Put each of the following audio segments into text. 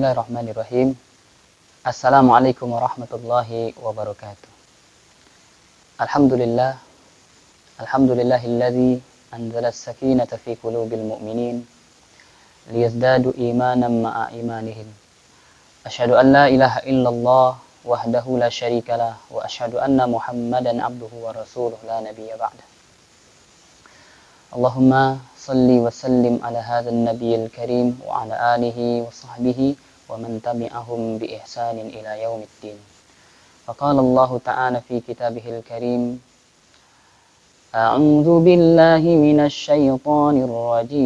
Bismillahirrahmanirrahim. Assalamualaikum warahmatullahi wabarakatuh. Alhamdulillah. Alhamdulillahilladzi anzala as-sakinata fi qulubil mu'minin liyazdadu imanan ma'a imanihim. Asyhadu an la ilaha illallah wahdahu la syarikalah wa asyhadu anna Muhammadan abduhu wa rasuluh la nabiyya ba'dah. Allahumma salli wa sallim ala hadzal nabiyil karim wa ala alihi wa sahbihi wa man tabi'ahum bi ihsanin ila yaumiddin. Faqala Allah ta'ala fi kitabihil karim, A'udzu billahi minasy syaithanir rajim.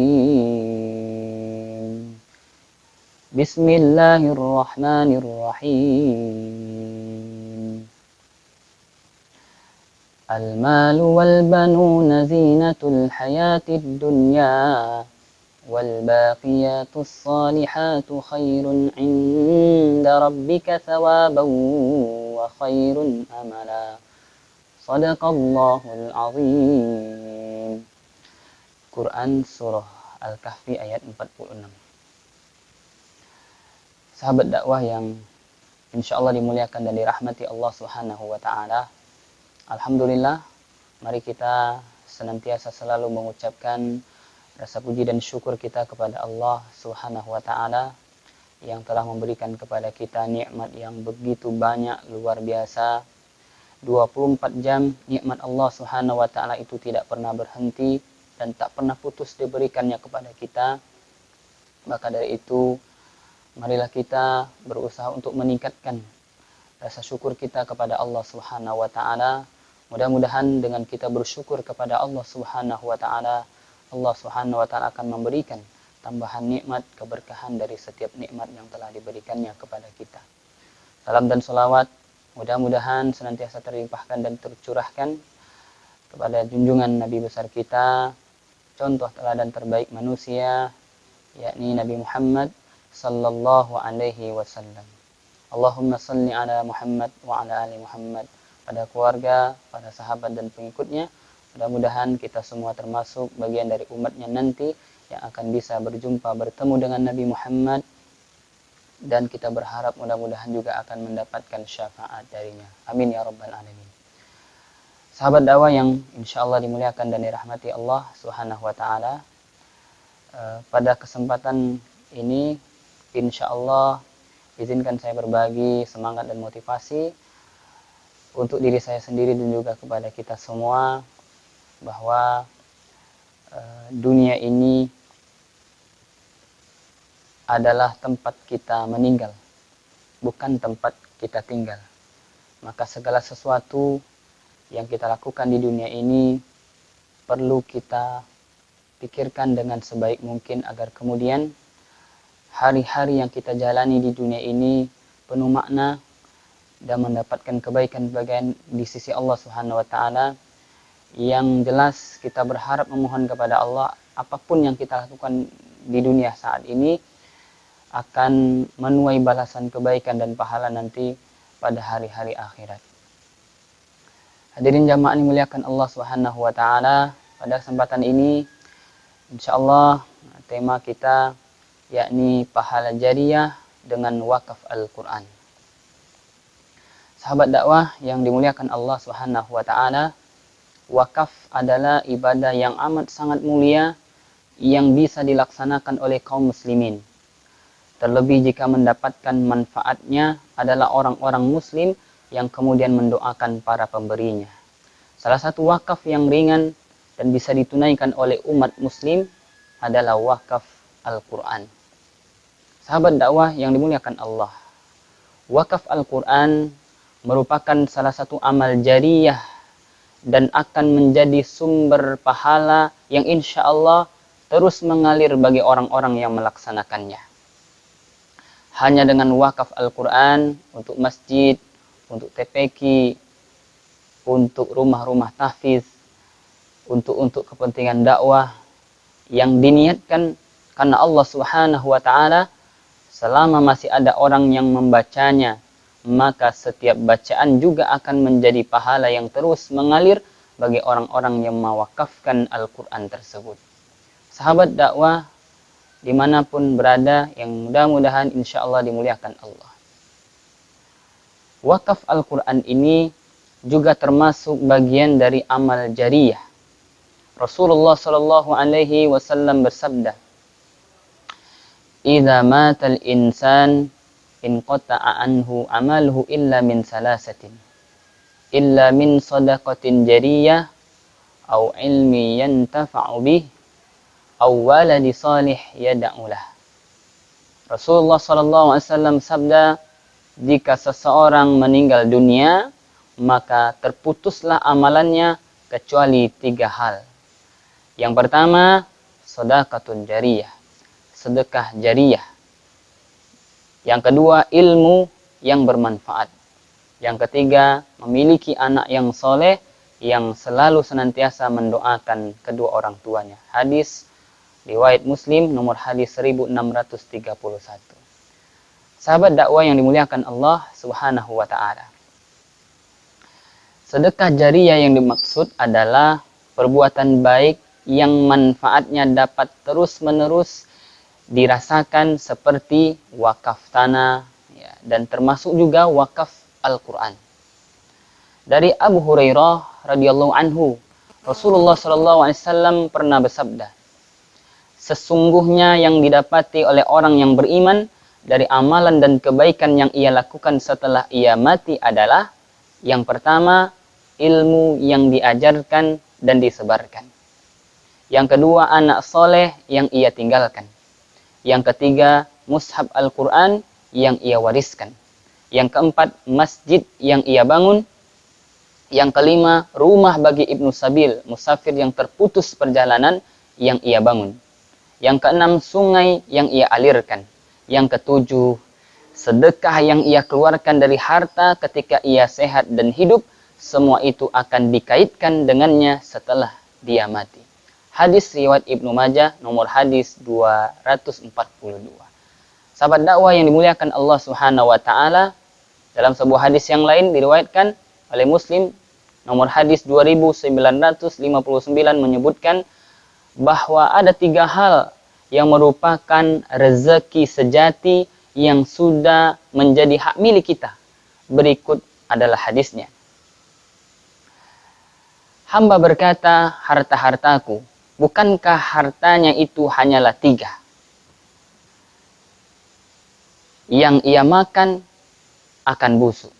Bismillahirrahmanirrahim. Al-malu wal banuna zinatul hayatid dunya wal baqiyatus salihatu khairun 'inda rabbika thawaban wa khairun amala. Shadaqallahul azim. Quran surah Al-Kahfi ayat 46. Sahabat dakwah yang insyaallah dimuliakan dan dirahmati Allah Subhanahu wa taala. Alhamdulillah, mari kita senantiasa selalu mengucapkan rasa puji dan syukur kita kepada Allah Subhanahu wa taala yang telah memberikan kepada kita nikmat yang begitu banyak, luar biasa. 24 jam nikmat Allah Subhanahu wa taala itu tidak pernah berhenti dan tak pernah putus diberikannya kepada kita. Maka dari itu, marilah kita berusaha untuk meningkatkan rasa syukur kita kepada Allah Subhanahu wa taala. Mudah-mudahan dengan kita bersyukur kepada Allah Subhanahu wa taala, Allah Subhanahu wa taala akan memberikan tambahan nikmat, keberkahan dari setiap nikmat yang telah diberikannya kepada kita. Salam dan salawat mudah-mudahan senantiasa terlimpahkan dan tercurahkan kepada junjungan Nabi besar kita, contoh teladan terbaik manusia, yakni Nabi Muhammad sallallahu alaihi wasallam. Allahumma salli ala Muhammad wa ala ali Muhammad, pada keluarga, pada sahabat dan pengikutnya. Mudah-mudahan kita semua termasuk bagian dari umatnya nanti yang akan bisa berjumpa bertemu dengan Nabi Muhammad, dan kita berharap mudah-mudahan juga akan mendapatkan syafaat darinya. Amin ya rabbal alamin. Sahabat dakwah yang insyaallah dimuliakan dan dirahmati Allah Subhanahu wa taala, pada kesempatan ini insyaallah izinkan saya berbagi semangat dan motivasi untuk diri saya sendiri dan juga kepada kita semua, bahwa dunia ini adalah tempat kita meninggal, bukan tempat kita tinggal. Maka segala sesuatu yang kita lakukan di dunia ini perlu kita pikirkan dengan sebaik mungkin agar kemudian hari-hari yang kita jalani di dunia ini penuh makna dan mendapatkan kebaikan-kebaikan di sisi Allah Subhanahu wa taala. Yang jelas kita berharap memohon kepada Allah, apapun yang kita lakukan di dunia saat ini akan menuai balasan kebaikan dan pahala nanti pada hari-hari akhirat. Hadirin jamaah dimuliakan Allah Subhanahu wa taala, pada kesempatan ini insyaallah tema kita yakni pahala jariyah dengan wakaf Al-Qur'an. Sahabat dakwah yang dimuliakan Allah Subhanahu wa taala, wakaf adalah ibadah yang amat sangat mulia yang bisa dilaksanakan oleh kaum muslimin. Terlebih jika mendapatkan manfaatnya adalah orang-orang muslim yang kemudian mendoakan para pemberinya. Salah satu wakaf yang ringan dan bisa ditunaikan oleh umat muslim adalah wakaf Al-Qur'an. Sahabat dakwah yang dimuliakan Allah, wakaf Al-Qur'an merupakan salah satu amal jariyah dan akan menjadi sumber pahala yang insya Allah terus mengalir bagi orang-orang yang melaksanakannya. Hanya dengan wakaf Al-Quran untuk masjid, untuk TPQ, untuk rumah-rumah tahfiz, untuk kepentingan dakwah yang diniatkan karena Allah Subhanahu wa taala, selama masih ada orang yang membacanya, maka setiap bacaan juga akan menjadi pahala yang terus mengalir bagi orang-orang yang mewakafkan Al-Quran tersebut. Sahabat dakwah dimanapun berada, yang mudah-mudahan insya Allah dimuliakan Allah. Wakaf Al-Quran ini juga termasuk bagian dari amal jariyah. Rasulullah Shallallahu Alaihi Wasallam bersabda, "Idza matal insan inqata'a anhu amaluhu illa min salasatin, illa min sadaqatin jariyah, au ilmi yantafa'u bih, au waladi salih yad'u lah." Rasulullah Shallallahu Alaihi Wasallam sabda, jika seseorang meninggal dunia, maka terputuslah amalannya kecuali 3 hal. Yang pertama, sedekahun jariyah, sedekah jariyah. Yang kedua, ilmu yang bermanfaat. Yang ketiga, memiliki anak yang soleh yang selalu senantiasa mendoakan kedua orang tuanya. Hadis riwayat Muslim nomor hadis 1631. Sahabat dakwah yang dimuliakan Allah Subhanahu wa taala. Sedekah jariyah yang dimaksud adalah perbuatan baik yang manfaatnya dapat terus-menerus dirasakan seperti wakaf tanah, ya, dan termasuk juga wakaf Al-Quran. Dari Abu Hurairah radhiyallahu anhu, Rasulullah sallallahu alaihi wasallam pernah bersabda, "Sesungguhnya yang didapati oleh orang yang beriman dari amalan dan kebaikan yang ia lakukan setelah ia mati adalah yang pertama, ilmu yang diajarkan dan disebarkan. Yang kedua, anak soleh yang ia tinggalkan. Yang ketiga, mushaf Al-Quran yang ia wariskan. Yang keempat, masjid yang ia bangun. Yang kelima, rumah bagi ibnu sabil, musafir yang terputus perjalanan yang ia bangun. Yang keenam, sungai yang ia alirkan. Yang ketujuh, sedekah yang ia keluarkan dari harta ketika ia sehat dan hidup, semua itu akan dikaitkan dengannya setelah dia mati." Hadis riwayat Ibnu Majah nomor hadis 242. Sahabat dakwah yang dimuliakan Allah Subhanahu wa taala, dalam sebuah hadis yang lain diriwayatkan oleh Muslim nomor hadis 2959 menyebutkan bahwa ada 3 hal yang merupakan rezeki sejati yang sudah menjadi hak milik kita. Berikut adalah hadisnya. Hamba berkata, "Harta-hartaku, bukankah hartanya itu hanyalah 3? Yang ia makan akan busuk,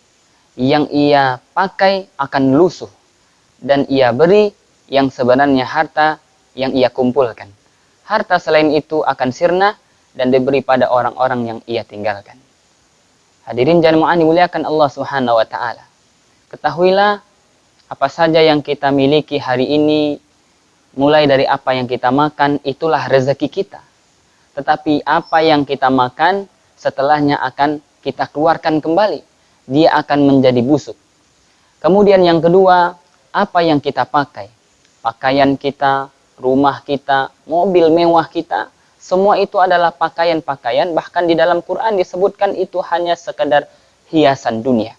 yang ia pakai akan lusuh, dan ia beri yang sebenarnya harta yang ia kumpulkan. Harta selain itu akan sirna dan diberi pada orang-orang yang ia tinggalkan." Hadirin jamaah dimuliakan Allah Subhanahu wa taala. Ketahuilah apa saja yang kita miliki hari ini, mulai dari apa yang kita makan, itulah rezeki kita. Tetapi apa yang kita makan, setelahnya akan kita keluarkan kembali. Dia akan menjadi busuk. Kemudian yang kedua, apa yang kita pakai. Pakaian kita, rumah kita, mobil mewah kita, semua itu adalah pakaian-pakaian. Bahkan di dalam Quran disebutkan itu hanya sekedar hiasan dunia.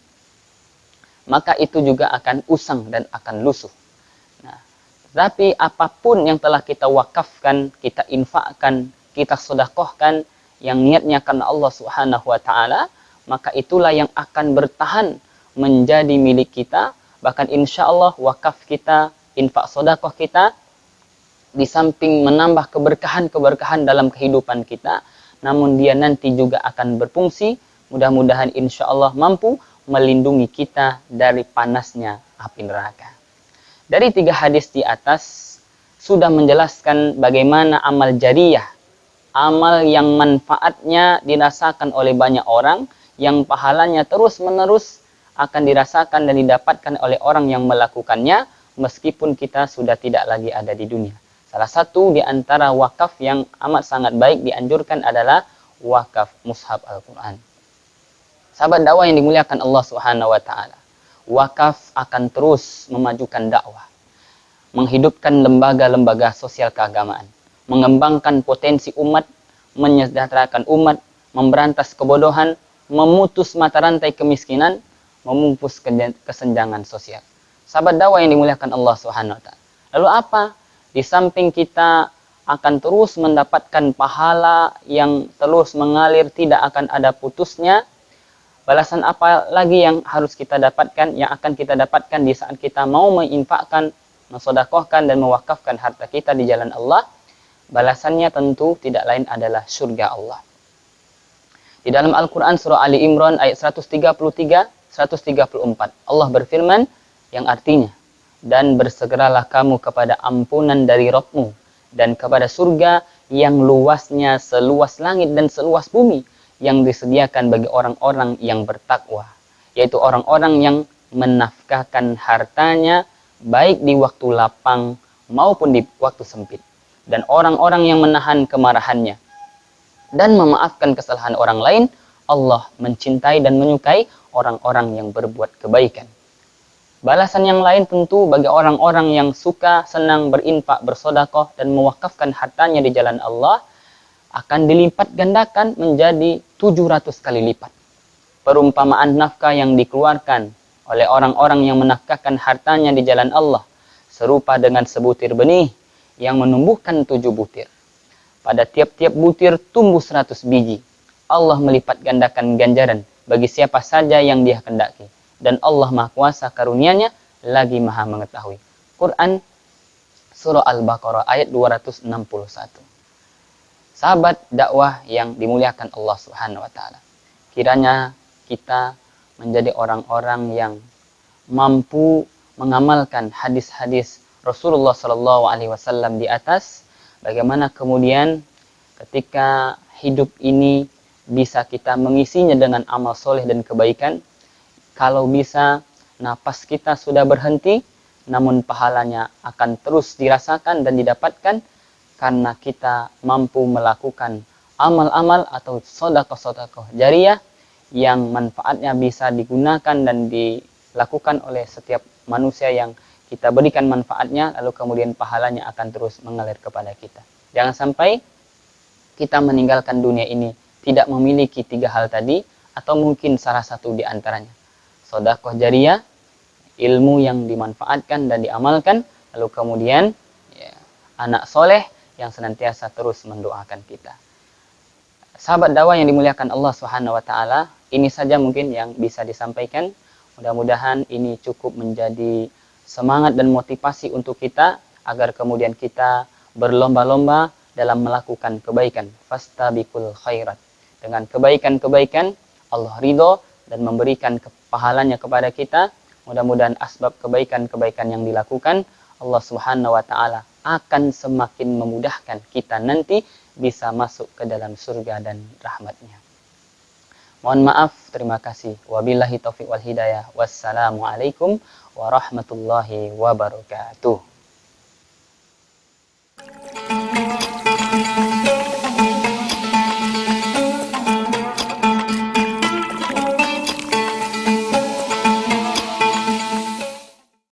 Maka itu juga akan usang dan akan lusuh. Nah, tapi apapun yang telah kita wakafkan, kita infakkan, kita sedekahkan, yang niatnya karena Allah Subhanahu wa taala, maka itulah yang akan bertahan menjadi milik kita. Bahkan insya Allah wakaf kita, infak sedekah kita, di samping menambah keberkahan-keberkahan dalam kehidupan kita, namun dia nanti juga akan berfungsi, mudah-mudahan insya Allah mampu melindungi kita dari panasnya api neraka. Dari 3 hadis di atas sudah menjelaskan bagaimana amal jariyah, amal yang manfaatnya dirasakan oleh banyak orang, yang pahalanya terus-menerus akan dirasakan dan didapatkan oleh orang yang melakukannya, meskipun kita sudah tidak lagi ada di dunia. Salah satu di antara wakaf yang amat sangat baik dianjurkan adalah wakaf mushaf Al-Quran. Sahabat dakwah yang dimuliakan Allah Subhanahu wa taala, wakaf akan terus memajukan dakwah, menghidupkan lembaga-lembaga sosial keagamaan, mengembangkan potensi umat, menyejahterakan umat, memberantas kebodohan, memutus mata rantai kemiskinan, memupus kesenjangan sosial. Sahabat dakwah yang dimuliakan Allah Subhanahu wa taala. Lalu apa? Di samping kita akan terus mendapatkan pahala yang terus mengalir, tidak akan ada putusnya. Balasan apa lagi yang harus kita dapatkan, yang akan kita dapatkan di saat kita mau menginfakkan, mensedekahkan dan mewakafkan harta kita di jalan Allah? Balasannya tentu tidak lain adalah surga Allah. Di dalam Al-Quran surah Ali Imran ayat 133-134, Allah berfirman yang artinya, dan bersegeralah kamu kepada ampunan dari Rabbmu dan kepada surga yang luasnya seluas langit dan seluas bumi, yang disediakan bagi orang-orang yang bertakwa, yaitu orang-orang yang menafkahkan hartanya baik di waktu lapang maupun di waktu sempit, dan orang-orang yang menahan kemarahannya dan memaafkan kesalahan orang lain. Allah mencintai dan menyukai orang-orang yang berbuat kebaikan. Balasan yang lain tentu bagi orang-orang yang suka, senang berinfak, bersedekah dan mewakafkan hartanya di jalan Allah, akan dilipat gandakan menjadi 700 kali lipat. Perumpamaan nafkah yang dikeluarkan oleh orang-orang yang menafkahkan hartanya di jalan Allah serupa dengan sebutir benih yang menumbuhkan 7 butir. Pada tiap-tiap butir tumbuh 100 biji. Allah melipat gandakan ganjaran bagi siapa saja yang Dia kehendaki. Dan Allah Maha Kuasa karunia-Nya lagi Maha mengetahui. Quran surah Al-Baqarah ayat 261. Sahabat dakwah yang dimuliakan Allah Subhanahu wa taala, kiranya kita menjadi orang-orang yang mampu mengamalkan hadis-hadis Rasulullah sallallahu alaihi wasallam di atas, bagaimana kemudian ketika hidup ini bisa kita mengisinya dengan amal soleh dan kebaikan. Kalau bisa napas kita sudah berhenti, namun pahalanya akan terus dirasakan dan didapatkan karena kita mampu melakukan amal-amal atau sedekah-sedekah jariyah yang manfaatnya bisa digunakan dan dilakukan oleh setiap manusia yang kita berikan manfaatnya, lalu kemudian pahalanya akan terus mengalir kepada kita. Jangan sampai kita meninggalkan dunia ini tidak memiliki 3 hal tadi, atau mungkin salah satu di antaranya. Sedekah jariyah, ilmu yang dimanfaatkan dan diamalkan, lalu kemudian anak soleh yang senantiasa terus mendoakan kita. Sahabat dakwah yang dimuliakan Allah Subhanahu wa taala, ini saja mungkin yang bisa disampaikan. Mudah-mudahan ini cukup menjadi semangat dan motivasi untuk kita agar kemudian kita berlomba-lomba dalam melakukan kebaikan. Fastabiqul khairat. Dengan kebaikan-kebaikan Allah ridho dan memberikan pahalanya kepada kita. Mudah-mudahan asbab kebaikan-kebaikan yang dilakukan Allah Subhanahu wa taala akan semakin memudahkan kita nanti bisa masuk ke dalam surga dan rahmatnya. Mohon maaf, terima kasih. Wabillahi taufiq wal hidayah. Wassalamualaikum warahmatullahi wabarakatuh.